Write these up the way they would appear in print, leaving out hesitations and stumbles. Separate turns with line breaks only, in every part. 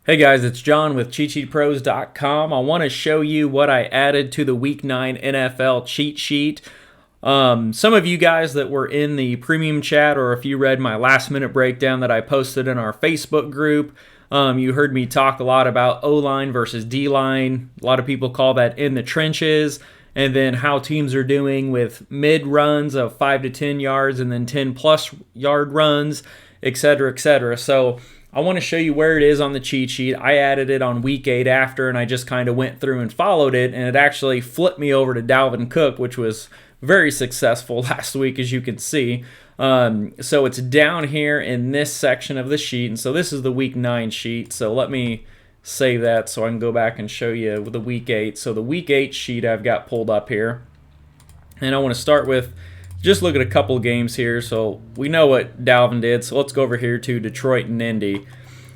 Hey guys, it's John with CheatSheetPros.com. I want to show you what I added to the Week 9 NFL cheat sheet. Some of you guys that were in the premium chat, or if you read my last minute breakdown that I posted in our Facebook group, you heard me talk a lot about O-line versus D-line. A lot of people call that in the trenches, and then how teams are doing with mid runs of 5 to 10 yards and then 10 plus yard runs, etc., etc. So I want to show you where it is on the cheat sheet. I added it on week 8 after, and I just kind of went through and followed it, and it actually flipped me over to Dalvin Cook, which was very successful last week, as you can see. So it's down here in this section of the sheet, and so this is the week 9 sheet. So let me save that so I can go back and show you the week 8. So the week 8 sheet I've got pulled up here, and I want to start with just look at a couple games here. So we know what Dalvin did, so let's go over here to Detroit and Indy.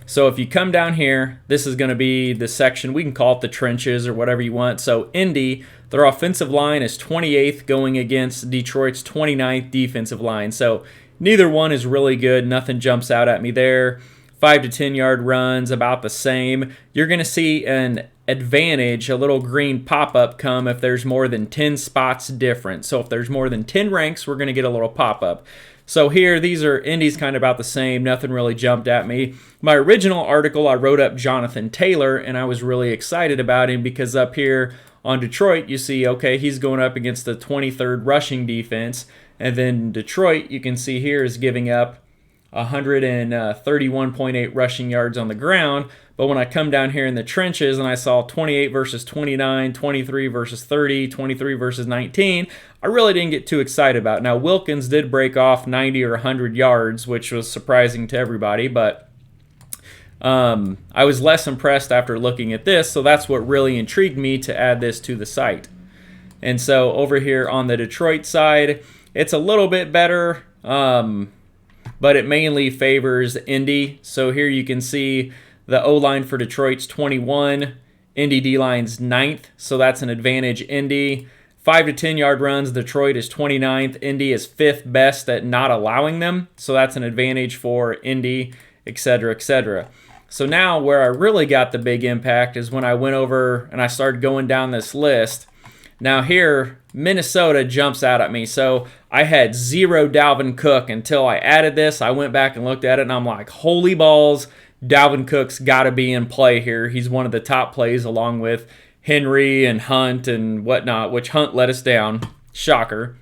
So if you come down here, this is going to be the section, we can call it the trenches or whatever you want. So Indy, their offensive line is 28th going against Detroit's 29th defensive line. So neither one is really good. Nothing jumps out at me there. 5 to 10 yard runs, about the same. You're going to see an advantage, a little green pop-up come if there's more than 10 spots different. So if there's more than 10 ranks, we're going to get a little pop-up. So here, these are Indy's kind of about the same. Nothing really jumped at me. My original article, I wrote up Jonathan Taylor, and I was really excited about him because up here on Detroit, you see, okay, he's going up against the 23rd rushing defense. And then Detroit, you can see here, is giving up 131.8 rushing yards on the ground. But when I come down here in the trenches and I saw 28 versus 29, 23 versus 30, 23 versus 19, I really didn't get too excited about it. Now, Wilkins did break off 90 or 100 yards, which was surprising to everybody, but I was less impressed after looking at this, so that's what really intrigued me to add this to the site. And so over here on the Detroit side, it's a little bit better, but it mainly favors Indy. So here you can see the O-line for Detroit's 21, Indy D-line's 9th, so that's an advantage Indy. 5 to 10 yard runs, Detroit is 29th, Indy is 5th best at not allowing them, so that's an advantage for Indy, etc., etc. So now where I really got the big impact is when I went over and I started going down this list. Now here, Minnesota jumps out at me. So I had 0 Dalvin Cook until I added this. I went back and looked at it, and I'm like, holy balls, Dalvin Cook's got to be in play here. He's one of the top plays along with Henry and Hunt and whatnot, which Hunt let us down. Shocker.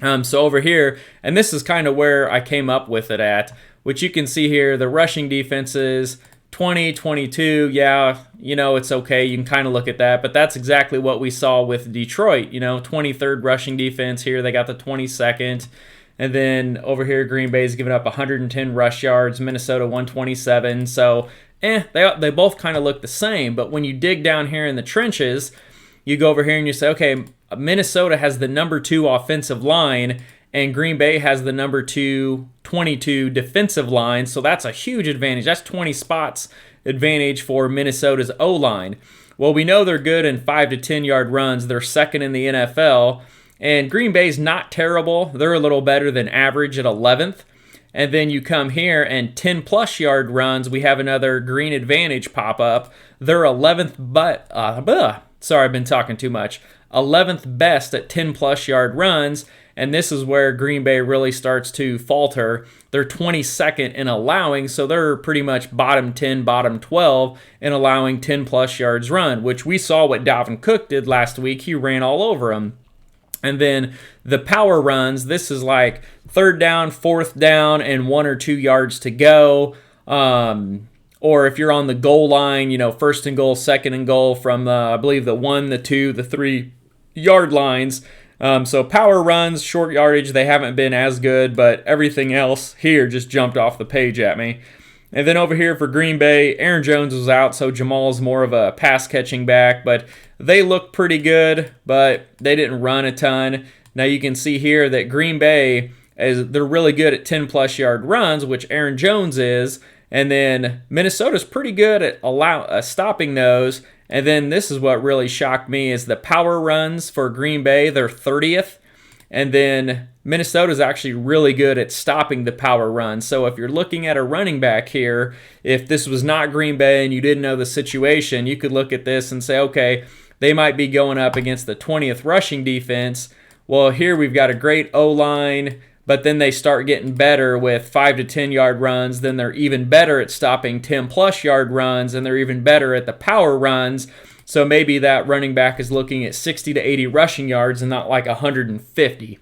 So over here, and this is kind of where I came up with it at, which you can see here, the rushing defenses, 20, 22, yeah, you know, it's okay. You can kind of look at that, but that's exactly what we saw with Detroit, 23rd rushing defense here. They got the 22nd. And then over here, Green Bay's giving up 110 rush yards, Minnesota 127. So, they both kind of look the same. But when you dig down here in the trenches, you go over here and you say, okay, Minnesota has the number 2 offensive line, and Green Bay has the number 22 defensive line, so that's a huge advantage. That's 20 spots advantage for Minnesota's O-line. Well, we know they're good in 5 to 10 yard runs. They're second in the NFL, and Green Bay's not terrible. They're a little better than average at 11th. And then you come here and 10 plus yard runs, we have another green advantage pop up. They're 11th, but sorry, I've been talking too much. 11th best at 10 plus yard runs. And this is where Green Bay really starts to falter. They're 22nd in allowing, so they're pretty much bottom 10, bottom 12 in allowing 10 plus yards run, which we saw what Dalvin Cook did last week. He ran all over them. And then the power runs, this is like 3rd down, 4th down, and 1 or 2 yards to go. Or if you're on the goal line, 1st and goal, 2nd and goal from, I believe, the 1, the 2, the 3 yard lines. So power runs, short yardage, they haven't been as good, but everything else here just jumped off the page at me. And then over here for Green Bay, Aaron Jones was out, so Jamal's more of a pass-catching back, but they look pretty good, but they didn't run a ton. Now you can see here that Green Bay, they're really good at 10-plus yard runs, which Aaron Jones is, and then Minnesota's pretty good at stopping those. And then this is what really shocked me is the power runs for Green Bay. They're 30th. And then Minnesota's actually really good at stopping the power run. So if you're looking at a running back here, if this was not Green Bay and you didn't know the situation, you could look at this and say, okay, they might be going up against the 20th rushing defense. Well, here we've got a great O-line, but then they start getting better with 5 to 10 yard runs. Then they're even better at stopping 10 plus yard runs, and they're even better at the power runs. So maybe that running back is looking at 60 to 80 rushing yards and not like 150.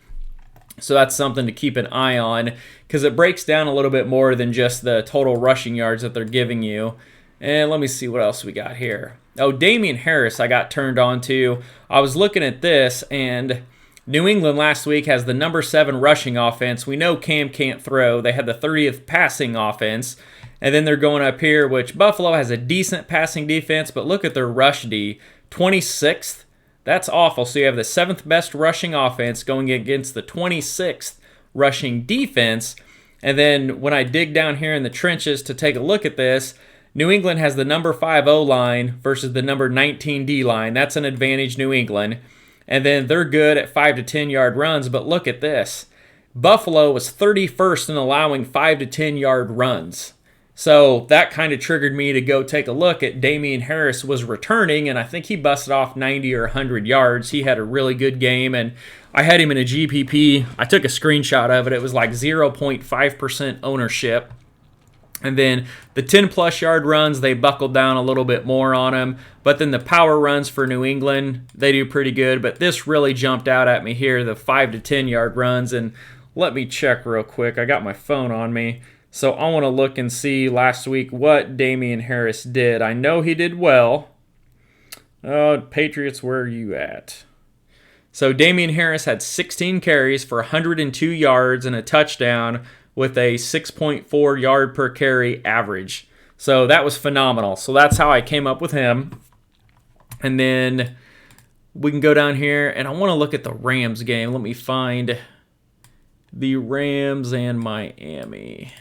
So that's something to keep an eye on, because it breaks down a little bit more than just the total rushing yards that they're giving you. And let me see what else we got here. Oh, Damian Harris I got turned on to. I was looking at this, and New England last week has the number 7 rushing offense. We know Cam can't throw. They had the 30th passing offense. And then they're going up here, which Buffalo has a decent passing defense, but look at their rush D. 26th. That's awful. So you have the 7th best rushing offense going against the 26th rushing defense. And then when I dig down here in the trenches to take a look at this, New England has the number 5 O-line versus the number 19 D-line. That's an advantage, New England. And then they're good at 5 to 10 yard runs, but look at this. Buffalo was 31st in allowing 5 to 10 yard runs. So that kind of triggered me to go take a look at Damian Harris was returning, and I think he busted off 90 or 100 yards. He had a really good game, and I had him in a GPP. I took a screenshot of it. It was like 0.5% ownership. And then the 10-plus yard runs, they buckled down a little bit more on him. But then the power runs for New England, they do pretty good. But this really jumped out at me here, the 5 to 10 yard runs. And let me check real quick. I got my phone on me. So I want to look and see last week what Damian Harris did. I know he did well. Patriots, where are you at? So Damian Harris had 16 carries for 102 yards and a touchdown with a 6.4 yard per carry average. So that was phenomenal. So that's how I came up with him. And then we can go down here, and I want to look at the Rams game. Let me find the Rams and Miami.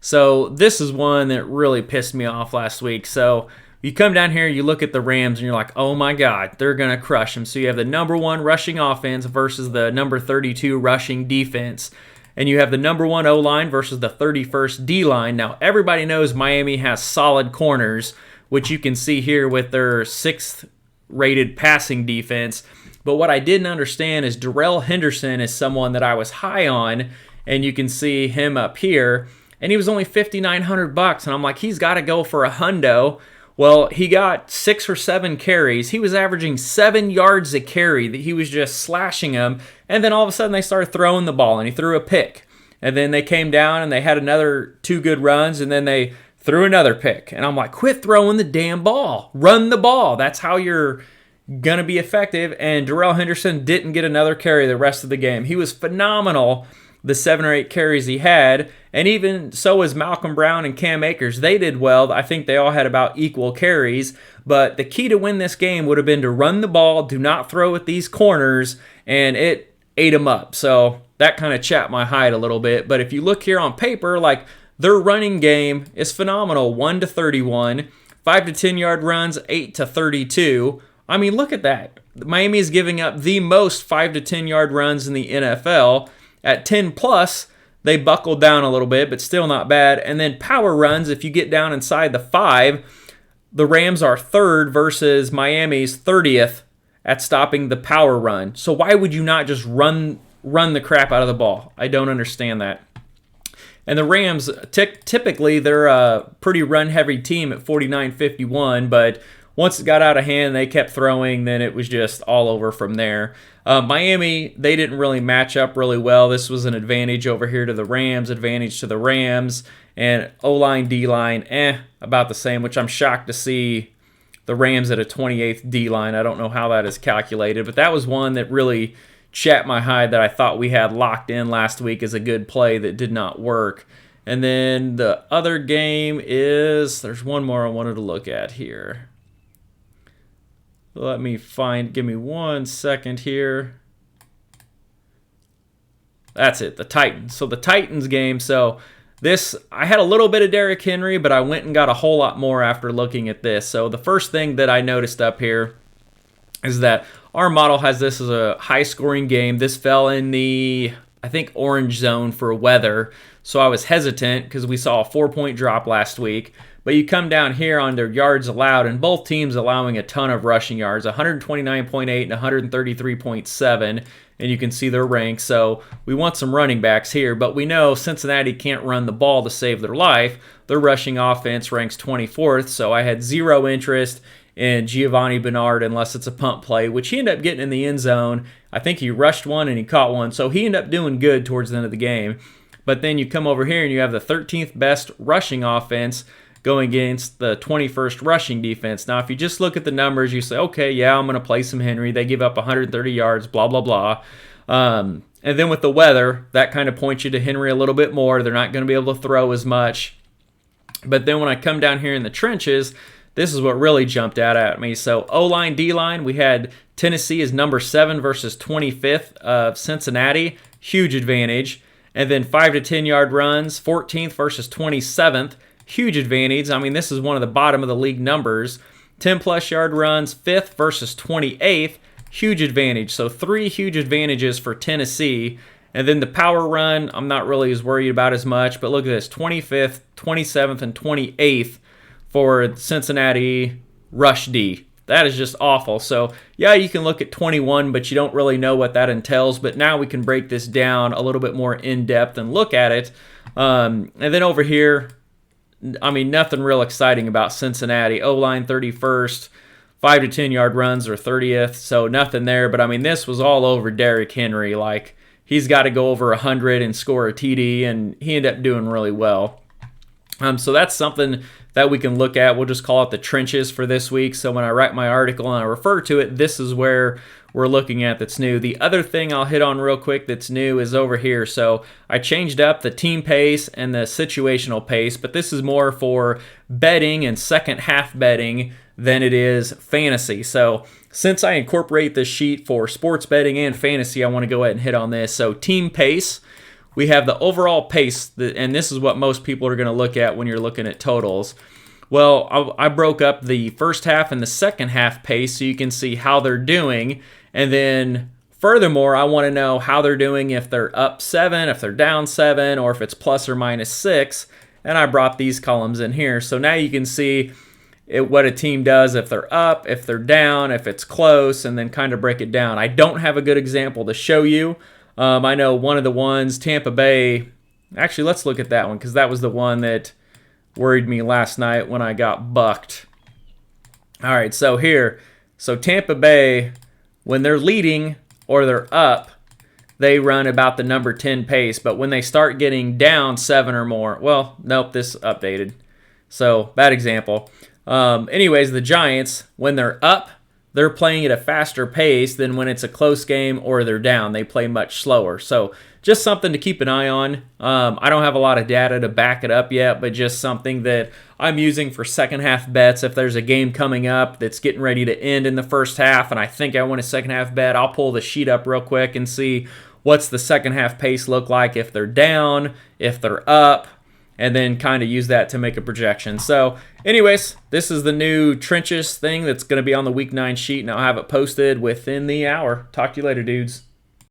So this is one that really pissed me off last week. So you come down here, you look at the Rams, and you're like, oh my God, they're going to crush them. So you have the number 1 rushing offense versus the number 32 rushing defense. And you have the number 1 O-line versus the 31st D-line. Now, everybody knows Miami has solid corners, which you can see here with their 6th rated passing defense. But what I didn't understand is Darrell Henderson is someone that I was high on, and you can see him up here. And he was only $5,900, and I'm like, he's got to go for a hundo. Well, he got 6 or 7 carries. He was averaging 7 yards a carry. That he was just slashing them. And then all of a sudden they started throwing the ball, and he threw a pick. And then they came down and they had another 2 good runs, and then they threw another pick. And I'm like, quit throwing the damn ball. Run the ball. That's how you're going to be effective. And Darrell Henderson didn't get another carry the rest of the game. He was phenomenal, the 7 or 8 carries he had. And even so was Malcolm Brown and Cam Akers. They did well. I think they all had about equal carries. But the key to win this game would have been to run the ball, do not throw at these corners, and it ate them up. So that kind of chapped my hide a little bit. But if you look here on paper, like their running game is phenomenal. 1 to 31, 5 to 10 yard runs, 8 to 32. I mean, look at that. Miami is giving up the most 5 to 10 yard runs in the NFL. At 10 plus, they buckled down a little bit, but still not bad. And then power runs, if you get down inside the 5, the Rams are 3rd versus Miami's 30th at stopping the power run. So why would you not just run the crap out of the ball? I don't understand that. And the Rams, typically, they're a pretty run-heavy team at 49-51, but once it got out of hand, they kept throwing, then it was just all over from there. Miami, they didn't really match up really well. This was an advantage over here to the Rams, advantage to the Rams. And O-line, D-line, about the same, which I'm shocked to see the Rams at a 28th D-line. I don't know how that is calculated, but that was one that really chapped my hide that I thought we had locked in last week as a good play that did not work. And then the other game is, there's one more I wanted to look at here. Let me give me 1 second here. That's it, the Titans. So the Titans game, so this, I had a little bit of Derrick Henry, but I went and got a whole lot more after looking at this. So the first thing that I noticed up here is that our model has this as a high-scoring game. This fell in the, I think, orange zone for weather, so I was hesitant because we saw a 4-point drop last week. But you come down here on their yards allowed, and both teams allowing a ton of rushing yards, 129.8 and 133.7, and you can see their ranks. So we want some running backs here, but we know Cincinnati can't run the ball to save their life. Their rushing offense ranks 24th, so I had zero interest in Giovanni Bernard unless it's a punt play, which he ended up getting in the end zone. I think he rushed one and he caught one, so he ended up doing good towards the end of the game. But then you come over here and you have the 13th best rushing offense going against the 21st rushing defense. Now, if you just look at the numbers, you say, okay, yeah, I'm going to play some Henry. They give up 130 yards, blah, blah, blah. And then with the weather, that kind of points you to Henry a little bit more. They're not going to be able to throw as much. But then when I come down here in the trenches, this is what really jumped out at me. So O-line, D-line, we had Tennessee as number 7 versus 25th of Cincinnati. Huge advantage. And then 5 to 10 yard runs, 14th versus 27th. Huge advantage. I mean, this is one of the bottom of the league numbers. 10-plus yard runs, 5th versus 28th. Huge advantage. So 3 huge advantages for Tennessee. And then the power run, I'm not really as worried about as much. But look at this, 25th, 27th, and 28th for Cincinnati rush D. That is just awful. So, yeah, you can look at 21, but you don't really know what that entails. But now we can break this down a little bit more in-depth and look at it. And then over here, I mean, nothing real exciting about Cincinnati. O-line 31st, 5 to 10 yard runs are 30th, so nothing there. But I mean, this was all over Derrick Henry. Like, he's got to go over 100 and score a TD, and he ended up doing really well. So that's something that we can look at. We'll just call it the trenches for this week. So when I write my article and I refer to it, this is where we're looking at that's new. The other thing I'll hit on real quick that's new is over here. So I changed up the team pace and the situational pace, but this is more for betting and second half betting than it is fantasy. So since I incorporate this sheet for sports betting and fantasy, I want to go ahead and hit on this. So team pace, we have the overall pace, and this is what most people are going to look at when you're looking at totals. Well, I broke up the first half and the second half pace so you can see how they're doing. And then furthermore, I want to know how they're doing if they're up 7, if they're down 7, or if it's plus or minus 6. And I brought these columns in here. So now you can see what a team does if they're up, if they're down, if it's close, and then kind of break it down. I don't have a good example to show you. I know one of the ones, Tampa Bay. Actually, let's look at that one because that was the one that worried me last night when I got bucked. All right, so here. So Tampa Bay, when they're leading or they're up, they run about the number 10 pace. But when they start getting down 7 or more, well, nope, this updated. So bad example. Anyways, the Giants, when they're up, they're playing at a faster pace than when it's a close game or they're down. They play much slower. So just something to keep an eye on. I don't have a lot of data to back it up yet, but just something that I'm using for second half bets. If there's a game coming up that's getting ready to end in the first half and I think I want a second half bet, I'll pull the sheet up real quick and see what's the second half pace look like if they're down, if they're up, and then kind of use that to make a projection. So anyways, this is the new trenches thing that's going to be on the week 9 sheet, and I'll have it posted within the hour. Talk to you later, dudes.